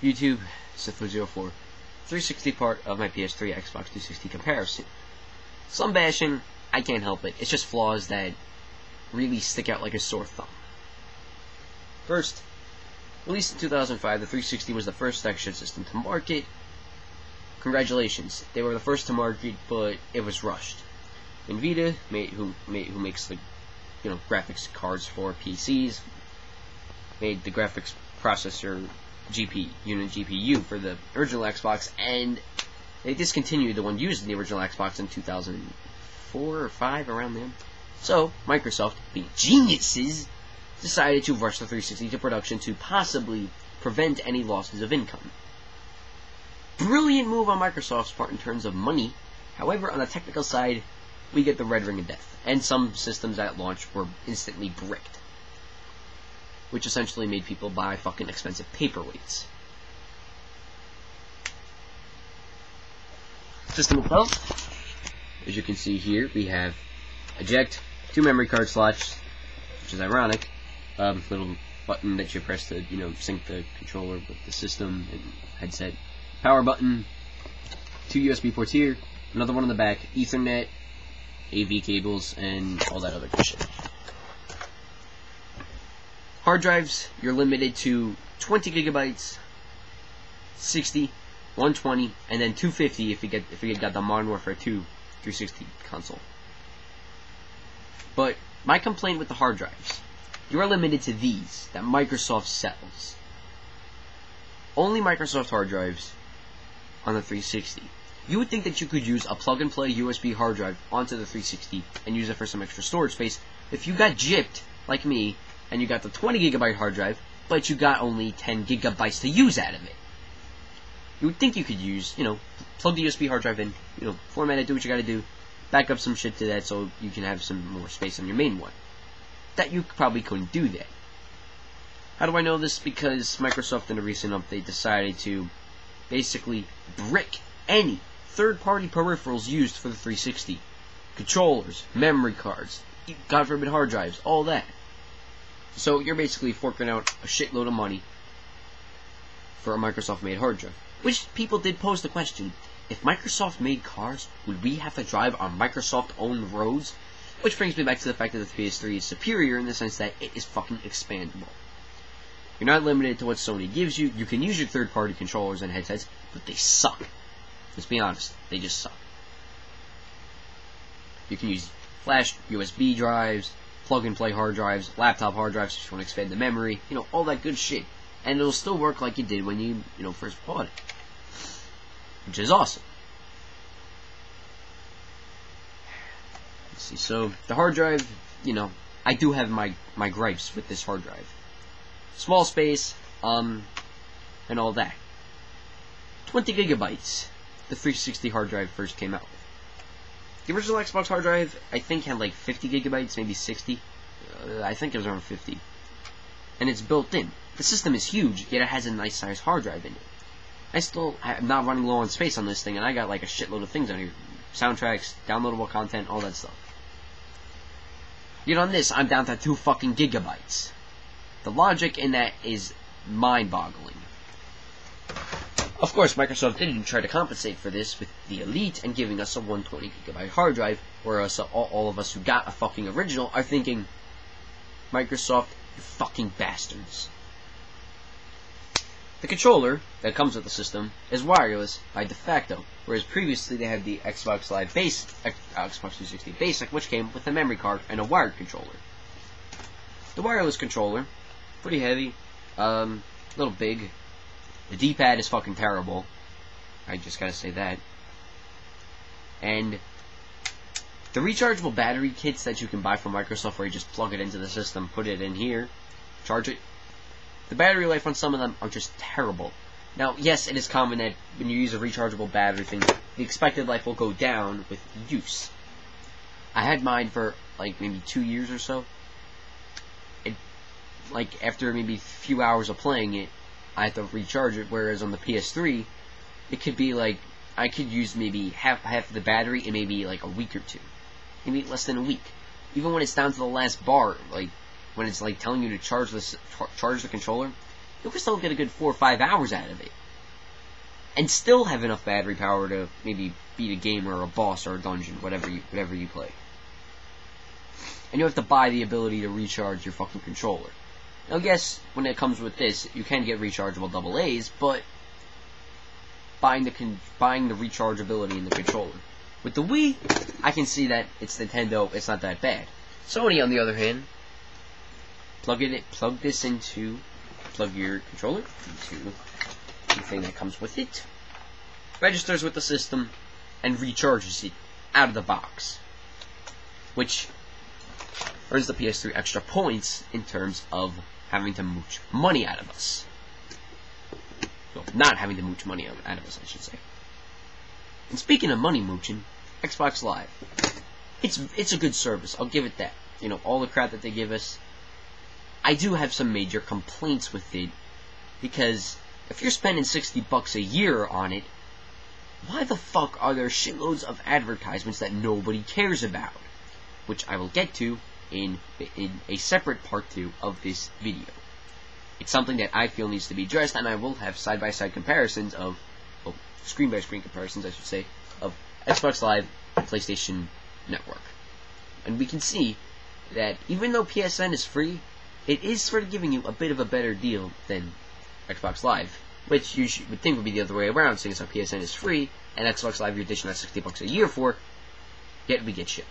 YouTube, Sith04, 360 part of my PS3 Xbox 360 comparison. Some bashing, I can't help it. It's just flaws that really stick out like a sore thumb. First, released in 2005, the 360 was the first next-gen system to market. Congratulations, they were the first to market, but it was rushed. Nvidia, who makes the graphics cards for PCs, made the graphics processor unit GPU for the original Xbox, and they discontinued the one used in the original Xbox in 2004 or 5, around then. So Microsoft, being geniuses, decided to rush the 360 to production to possibly prevent any losses of income. Brilliant move on Microsoft's part in terms of money. However, on the technical side, we get the red ring of death, and some systems at launch were instantly bricked, which essentially made people buy fucking expensive paperweights. System itself, as you can see here, we have eject, 2 memory card slots, which is ironic, little button that you press to, sync the controller with the system and headset, power button, 2 USB ports here, another one on the back, Ethernet, AV cables, and all that other good shit. Hard drives, you're limited to 20 gigabytes, 60, 120, and then 250 if you got the Modern Warfare 2 360 console. But my complaint with the hard drives, you are limited to these that Microsoft sells. Only Microsoft hard drives on the 360. You would think that you could use a plug-and-play USB hard drive onto the 360 and use it for some extra storage space if you got gypped, like me, and you got the 20 gigabyte hard drive, but you got only 10 gigabytes to use out of it. You would think you could use, plug the USB hard drive in, format it, do what you gotta do, back up some shit to that so you can have some more space on your main one. That you probably couldn't do that. How do I know this? Because Microsoft in a recent update decided to basically brick any third-party peripherals used for the 360. Controllers, memory cards, God forbid hard drives, all that. So you're basically forking out a shitload of money for a Microsoft-made hard drive. Which people did pose the question, if Microsoft made cars, would we have to drive on Microsoft-owned roads? Which brings me back to the fact that the PS3 is superior in the sense that it is fucking expandable. You're not limited to what Sony gives you. You can use your third-party controllers and headsets, but they suck. Let's be honest, they just suck. You can use flash, USB drives, plug-and-play hard drives, laptop hard drives if you want to expand the memory, all that good shit. And it'll still work like you did when you, first bought it. Which is awesome. Let's see, so the hard drive, I do have my gripes with this hard drive. Small space, and all that. 20 gigabytes. The 360 hard drive first came out with. The original Xbox hard drive, I think, had like 50 gigabytes, maybe 60. I think it was around 50. And it's built in. The system is huge, yet it has a nice sized hard drive in it. I still am not running low on space on this thing, and I got like a shitload of things on here. Soundtracks, downloadable content, all that stuff. Yet on this, I'm down to 2 fucking gigabytes. The logic in that is mind-boggling. Of course, Microsoft didn't try to compensate for this with the Elite and giving us a 120 gigabyte hard drive, whereas all of us who got a fucking original are thinking, Microsoft, you fucking bastards. The controller that comes with the system is wireless by de facto, whereas previously they had the Xbox Live Xbox 360 Basic, which came with a memory card and a wired controller. The wireless controller, pretty heavy, a little big. The D-pad is fucking terrible. I just gotta say that. And the rechargeable battery kits that you can buy from Microsoft, where you just plug it into the system, put it in here, charge it. The battery life on some of them are just terrible. Now, yes, it is common that when you use a rechargeable battery thing, the expected life will go down with use. I had mine for like maybe 2 years or so. Like after maybe a few hours of playing it, I have to recharge it, whereas on the PS3, it could be like, I could use maybe half of the battery in maybe like a week or two. Maybe less than a week. Even when it's down to the last bar, like, when it's like telling you to charge the controller, you can still get a good 4 or 5 hours out of it. And still have enough battery power to maybe beat a game or a boss or a dungeon, whatever you play. And you have to buy the ability to recharge your fucking controller. Now, yes, when it comes with this, you can get rechargeable AA's, but buying the rechargeability in the controller. With the Wii, I can see that it's Nintendo, it's not that bad. Sony, on the other hand, plug your controller into the thing that comes with it, registers with the system, and recharges it out of the box, which earns the PS3 extra points in terms of having to mooch money out of us. Well, not having to mooch money out of us, I should say. And speaking of money mooching, Xbox Live. It's a good service, I'll give it that. You know, all the crap that they give us. I do have some major complaints with it, because if you're spending $60 a year on it, why the fuck are there shitloads of advertisements that nobody cares about? Which I will get to in a separate part 2 of this video. It's something that I feel needs to be addressed, and I will have side-by-side comparisons of, well, screen-by-screen comparisons, I should say, of Xbox Live and PlayStation Network. And we can see that even though PSN is free, it is sort of giving you a bit of a better deal than Xbox Live, which you would think would be the other way around, since our PSN is free, and Xbox Live you're dishing out $60 a year for, yet we get shit.